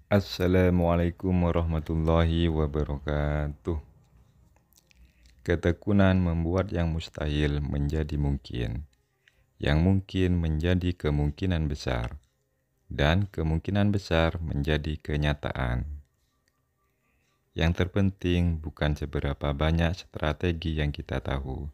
Assalamualaikum warahmatullahi wabarakatuh. Ketekunan membuat yang mustahil menjadi mungkin, yang mungkin menjadi kemungkinan besar, dan kemungkinan besar menjadi kenyataan. Yang terpenting bukan seberapa banyak strategi yang kita tahu,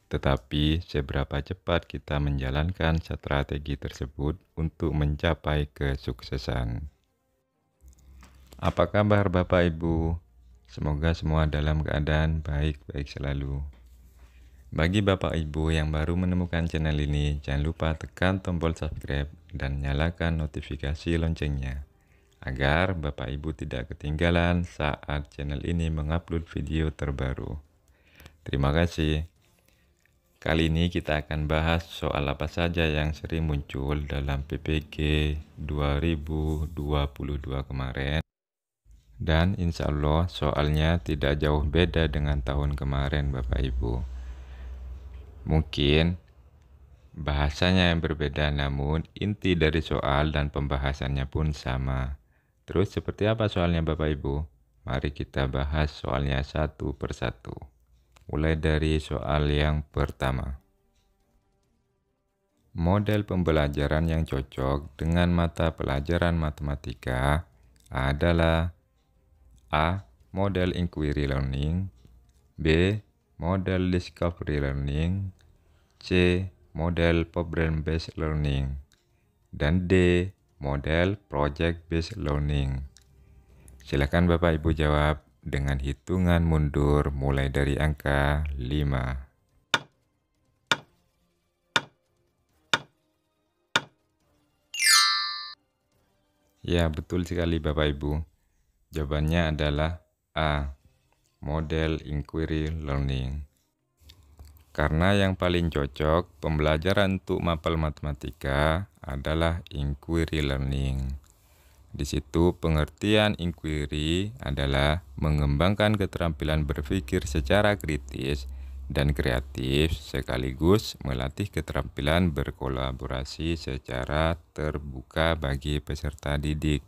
tetapi seberapa cepat kita menjalankan strategi tersebut untuk mencapai kesuksesan. Apa kabar Bapak Ibu? Semoga semua dalam keadaan baik-baik selalu. Bagi Bapak Ibu yang baru menemukan channel ini, jangan lupa tekan tombol subscribe dan nyalakan notifikasi loncengnya, agar Bapak Ibu tidak ketinggalan saat channel ini mengupload video terbaru. Terima kasih. Kali ini kita akan bahas soal apa saja yang sering muncul dalam PPG 2022 kemarin. Dan insya Allah soalnya tidak jauh beda dengan tahun kemarin Bapak Ibu. Mungkin bahasanya yang berbeda, namun inti dari soal dan pembahasannya pun sama. Terus seperti apa soalnya Bapak Ibu? Mari kita bahas soalnya satu persatu. Mulai dari soal yang pertama. Model pembelajaran yang cocok dengan mata pelajaran matematika adalah A. Model inquiry learning, B. Model discovery learning, C. Model problem based learning, dan D. Model project based learning. Silakan Bapak Ibu jawab dengan hitungan mundur mulai dari angka 5. Ya, betul sekali Bapak Ibu. Jawabannya adalah A. Model inquiry learning. Karena yang paling cocok pembelajaran untuk mapel matematika adalah inquiry learning. Di situ pengertian inquiry adalah mengembangkan keterampilan berpikir secara kritis dan kreatif sekaligus melatih keterampilan berkolaborasi secara terbuka bagi peserta didik.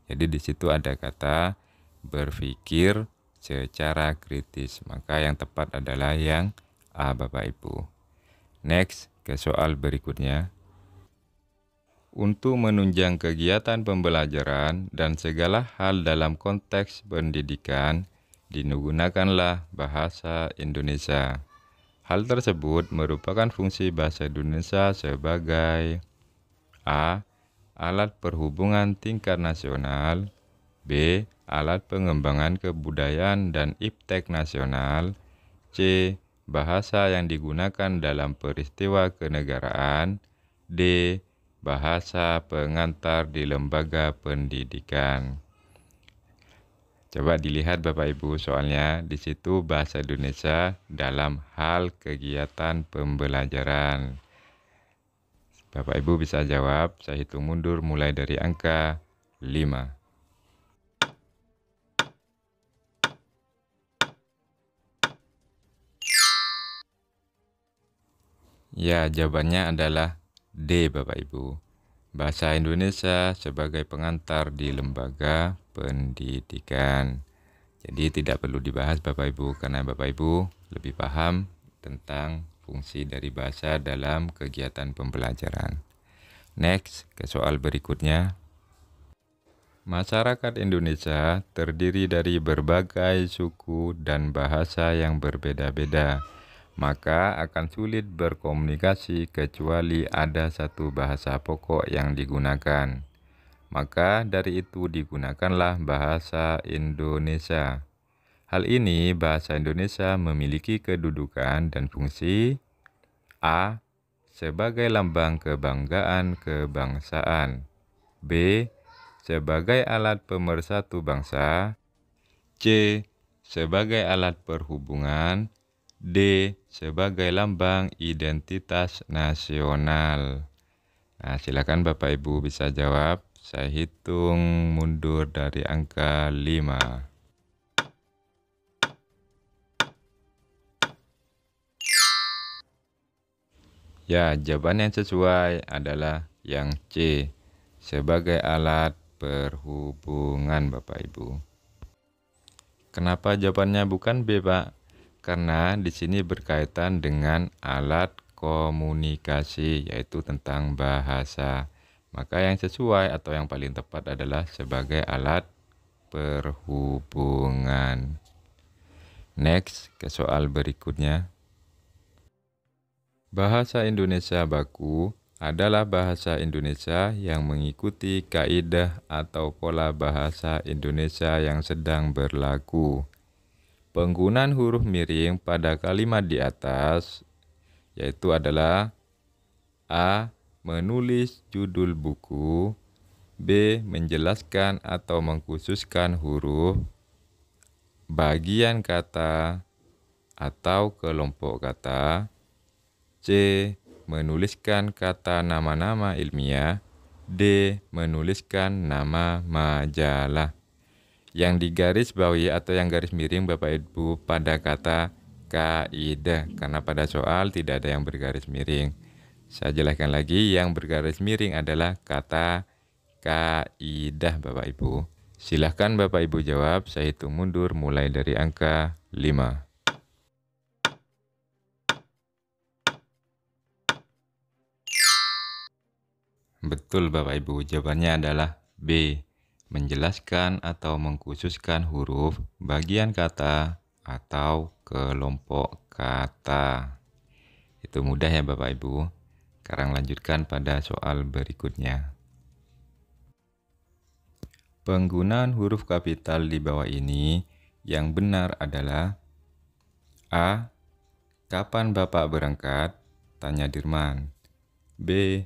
Jadi di situ ada kata berpikir secara kritis. Maka yang tepat adalah yang A Bapak Ibu. Next ke soal berikutnya. Untuk menunjang kegiatan pembelajaran dan segala hal dalam konteks pendidikan, digunakanlah bahasa Indonesia. Hal tersebut merupakan fungsi bahasa Indonesia sebagai A. Alat perhubungan tingkat nasional, B. Alat pengembangan kebudayaan dan iptek nasional, C. Bahasa yang digunakan dalam peristiwa kenegaraan, D. Bahasa pengantar di lembaga pendidikan. Coba dilihat Bapak Ibu soalnya di situ bahasa Indonesia dalam hal kegiatan pembelajaran. Bapak Ibu bisa jawab, saya hitung mundur mulai dari angka 5. Ya, jawabannya adalah D Bapak Ibu. Bahasa Indonesia sebagai pengantar di lembaga pendidikan. Jadi tidak perlu dibahas Bapak Ibu karena Bapak Ibu lebih paham tentang fungsi dari bahasa dalam kegiatan pembelajaran. Next, ke soal berikutnya. Masyarakat Indonesia terdiri dari berbagai suku dan bahasa yang berbeda-beda, maka akan sulit berkomunikasi kecuali ada satu bahasa pokok yang digunakan. Maka dari itu digunakanlah bahasa Indonesia. Hal ini bahasa Indonesia memiliki kedudukan dan fungsi A. Sebagai lambang kebanggaan kebangsaan, B. Sebagai alat pemersatu bangsa, C. Sebagai alat perhubungan, D. Sebagai lambang identitas nasional. Nah, silakan Bapak Ibu bisa jawab. Saya hitung mundur dari angka 5. Ya, jawaban yang sesuai adalah yang C, sebagai alat perhubungan, Bapak Ibu. Kenapa jawabannya bukan B, Pak? Karena di sini berkaitan dengan alat komunikasi, yaitu tentang bahasa. Maka yang sesuai atau yang paling tepat adalah sebagai alat perhubungan. Next, ke soal berikutnya. Bahasa Indonesia baku adalah bahasa Indonesia yang mengikuti kaidah atau pola bahasa Indonesia yang sedang berlaku. Penggunaan huruf miring pada kalimat di atas yaitu adalah A. Menulis judul buku, B. Menjelaskan atau mengkhususkan huruf, bagian kata, atau kelompok kata, C. Menuliskan kata nama-nama ilmiah, D. Menuliskan nama majalah. Yang digaris bawahi atau yang garis miring Bapak Ibu pada kata kaidah, karena pada soal tidak ada yang bergaris miring. Saya jelaskan lagi, yang bergaris miring adalah kata kaidah Bapak Ibu. Silahkan Bapak Ibu jawab, saya hitung mundur mulai dari angka 5. Betul Bapak Ibu, jawabannya adalah B. Menjelaskan atau mengkhususkan huruf, bagian kata, atau kelompok kata. Itu mudah ya Bapak Ibu. Sekarang lanjutkan pada soal berikutnya. Penggunaan huruf kapital di bawah ini yang benar adalah A. Kapan Bapak berangkat? Tanya Dirman. B.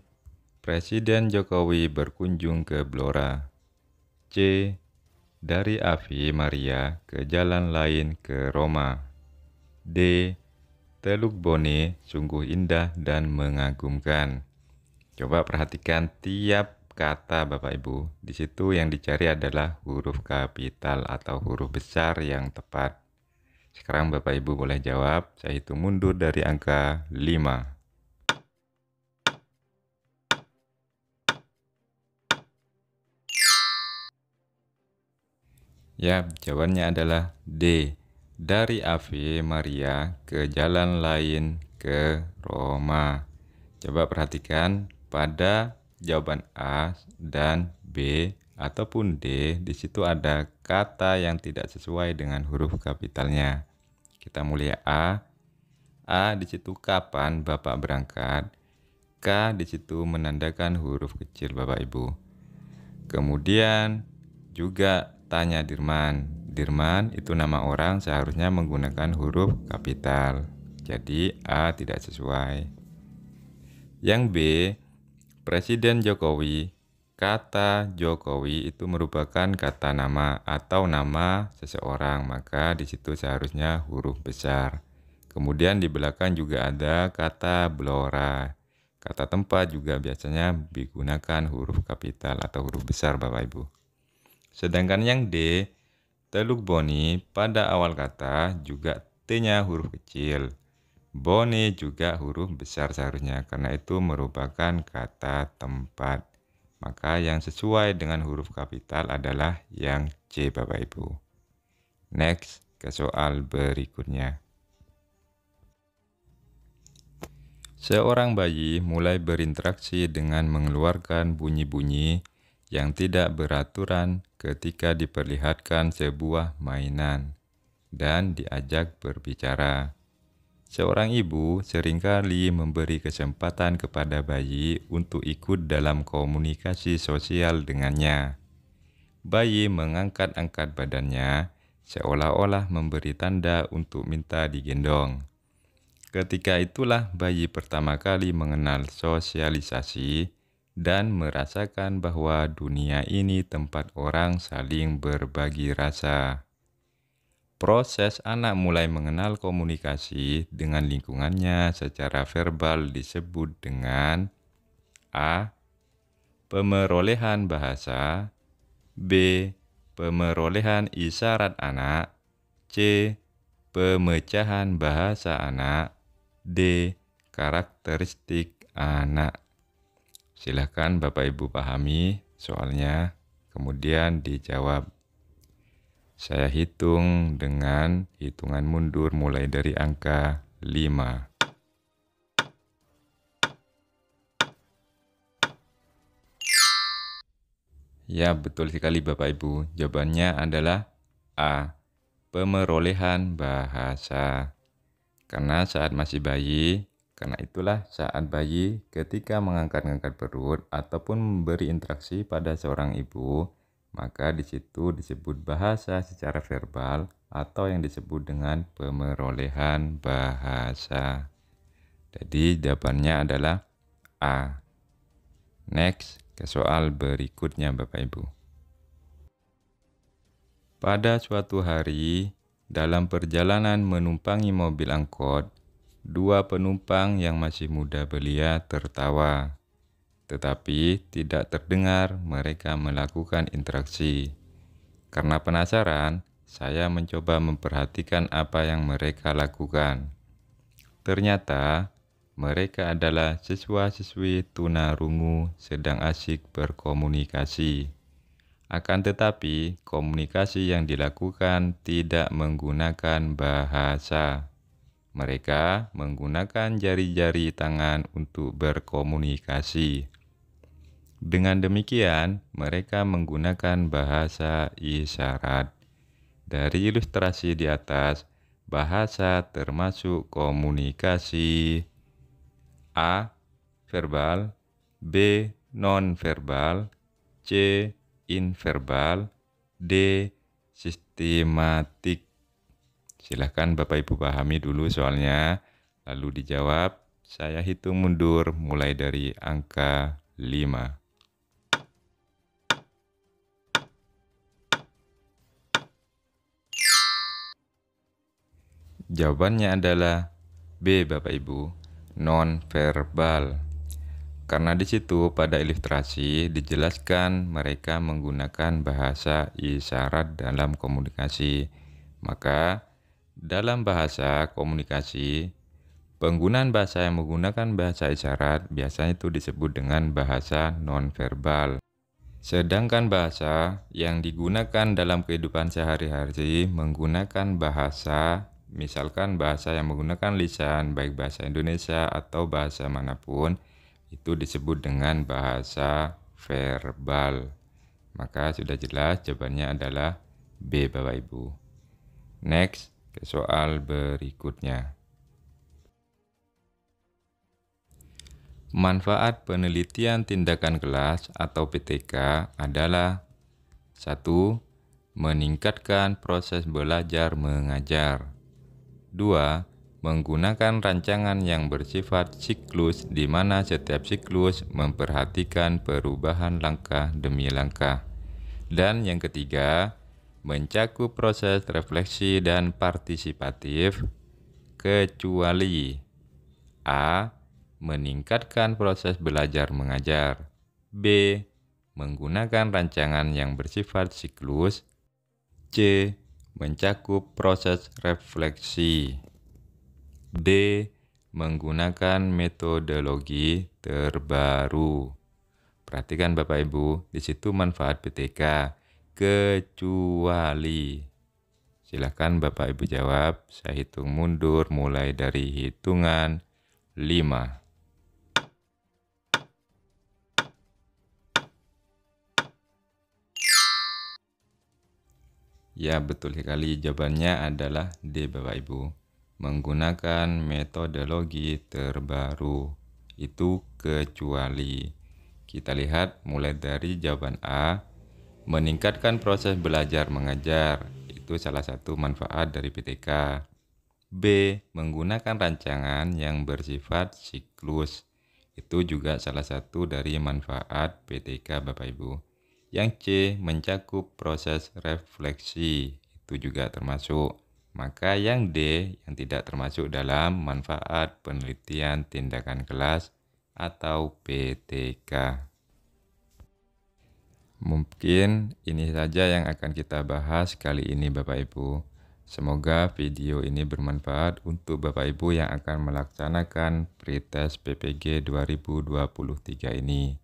Presiden Jokowi berkunjung ke Blora. C. Dari Ave Maria ke jalan lain ke Roma. D. Teluk Bone sungguh indah dan mengagumkan. Coba perhatikan tiap kata Bapak Ibu. Di situ yang dicari adalah huruf kapital atau huruf besar yang tepat. Sekarang Bapak Ibu boleh jawab. Saya hitung mundur dari angka 5. Ya, jawabannya adalah D. Dari Ave Maria ke jalan lain ke Roma. Coba perhatikan pada jawaban A dan B ataupun D, di situ ada kata yang tidak sesuai dengan huruf kapitalnya. Kita mulai A. A di situ kapan Bapak berangkat. K di situ menandakan huruf kecil Bapak Ibu. Kemudian juga tanya Dirman. Dirman itu nama orang, seharusnya menggunakan huruf kapital. Jadi A tidak sesuai. Yang B, Presiden Jokowi. Kata Jokowi itu merupakan kata nama atau nama seseorang, maka di situ seharusnya huruf besar. Kemudian di belakang juga ada kata Blora. Kata tempat juga biasanya digunakan huruf kapital atau huruf besar Bapak Ibu. Sedangkan yang D, Teluk Bone pada awal kata juga T-nya huruf kecil. Bone juga huruf besar seharusnya, karena itu merupakan kata tempat. Maka yang sesuai dengan huruf kapital adalah yang C Bapak Ibu. Next, ke soal berikutnya. Seorang bayi mulai berinteraksi dengan mengeluarkan bunyi-bunyi yang tidak beraturan ketika diperlihatkan sebuah mainan dan diajak berbicara. Seorang ibu seringkali memberi kesempatan kepada bayi untuk ikut dalam komunikasi sosial dengannya. Bayi mengangkat-angkat badannya seolah-olah memberi tanda untuk minta digendong. Ketika itulah bayi pertama kali mengenal sosialisasi dan merasakan bahwa dunia ini tempat orang saling berbagi rasa. Proses anak mulai mengenal komunikasi dengan lingkungannya secara verbal disebut dengan A. Pemerolehan bahasa, B. Pemerolehan isyarat anak, C. Pemecahan bahasa anak, D. Karakteristik anak. Silahkan Bapak Ibu pahami soalnya. kemudian dijawab. Saya hitung dengan hitungan mundur mulai dari angka 5. Ya, betul sekali Bapak Ibu. Jawabannya adalah A. Pemerolehan bahasa. Karena saat masih bayi, karena itulah saat bayi ketika mengangkat-angkat perut ataupun memberi interaksi pada seorang ibu, maka di situ disebut bahasa secara verbal atau yang disebut dengan pemerolehan bahasa. Jadi jawabannya adalah A. Next, ke soal berikutnya Bapak Ibu. Pada suatu hari, dalam perjalanan menumpangi mobil angkot, dua penumpang yang masih muda belia tertawa, tetapi tidak terdengar mereka melakukan interaksi. Karena penasaran, saya mencoba memperhatikan apa yang mereka lakukan. Ternyata, mereka adalah siswa-siswi tunarungu sedang asyik berkomunikasi. Akan tetapi, komunikasi yang dilakukan tidak menggunakan bahasa. Mereka menggunakan jari-jari tangan untuk berkomunikasi. Dengan demikian, mereka menggunakan bahasa isyarat. Dari ilustrasi di atas, bahasa termasuk komunikasi. A. Verbal, B. non-verbal, C. Inverbal, D. Sistematik. Silahkan Bapak Ibu pahami dulu soalnya, lalu dijawab. Saya hitung mundur mulai dari angka 5. Jawabannya adalah B Bapak Ibu, non-verbal. Karena di situ pada ilustrasi dijelaskan mereka menggunakan bahasa isyarat dalam komunikasi. Maka dalam bahasa komunikasi, penggunaan bahasa yang menggunakan bahasa isyarat biasanya itu disebut dengan bahasa non-verbal. Sedangkan bahasa yang digunakan dalam kehidupan sehari-hari menggunakan bahasa, misalkan bahasa yang menggunakan lisan, baik bahasa Indonesia atau bahasa manapun, itu disebut dengan bahasa verbal. Maka sudah jelas jawabannya adalah B Bapak Ibu. Next, ke soal berikutnya. Manfaat penelitian tindakan kelas atau PTK adalah 1. Meningkatkan proses belajar mengajar. 2. Menggunakan rancangan yang bersifat siklus di mana setiap siklus memperhatikan perubahan langkah demi langkah. Dan yang ketiga, mencakup proses refleksi dan partisipatif, kecuali A. Meningkatkan proses belajar mengajar, B. Menggunakan rancangan yang bersifat siklus, C. Mencakup proses refleksi, D. Menggunakan metodologi terbaru. Perhatikan Bapak Ibu, di situ manfaat PTK, kecuali. Silahkan Bapak Ibu jawab, saya hitung mundur mulai dari hitungan 5. Ya, betul sekali. Jawabannya adalah D, Bapak Ibu. Menggunakan metodologi terbaru. Itu kecuali. Kita lihat mulai dari jawaban A. Meningkatkan proses belajar mengajar. Itu salah satu manfaat dari PTK. B. Menggunakan rancangan yang bersifat siklus. Itu juga salah satu dari manfaat PTK Bapak Ibu. Yang C, mencakup proses refleksi, itu juga termasuk. Maka yang D, yang tidak termasuk dalam manfaat penelitian tindakan kelas atau PTK. Mungkin ini saja yang akan kita bahas kali ini Bapak Ibu. Semoga video ini bermanfaat untuk Bapak Ibu yang akan melaksanakan pretest PPG 2023 ini.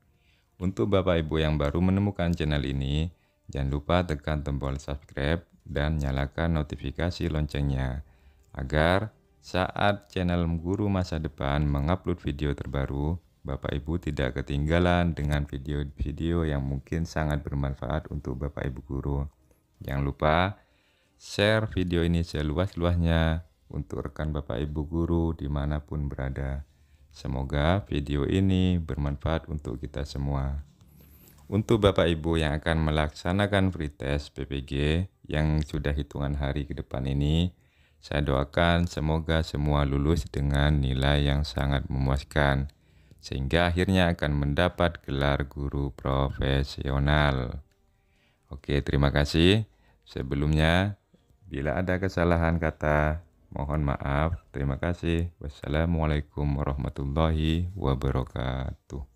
Untuk Bapak Ibu yang baru menemukan channel ini, jangan lupa tekan tombol subscribe dan nyalakan notifikasi loncengnya, agar saat channel Guru Masa Depan mengupload video terbaru, Bapak Ibu tidak ketinggalan dengan video-video yang mungkin sangat bermanfaat untuk Bapak Ibu guru. Jangan lupa share video ini seluas-luasnya untuk rekan Bapak Ibu guru dimanapun berada. Semoga video ini bermanfaat untuk kita semua. Untuk Bapak Ibu yang akan melaksanakan free test PPG yang sudah hitungan hari ke depan ini, saya doakan semoga semua lulus dengan nilai yang sangat memuaskan, sehingga akhirnya akan mendapat gelar guru profesional. Oke, terima kasih. Sebelumnya, bila ada kesalahan kata, mohon maaf. Terima kasih. Wassalamualaikum warahmatullahi wabarakatuh.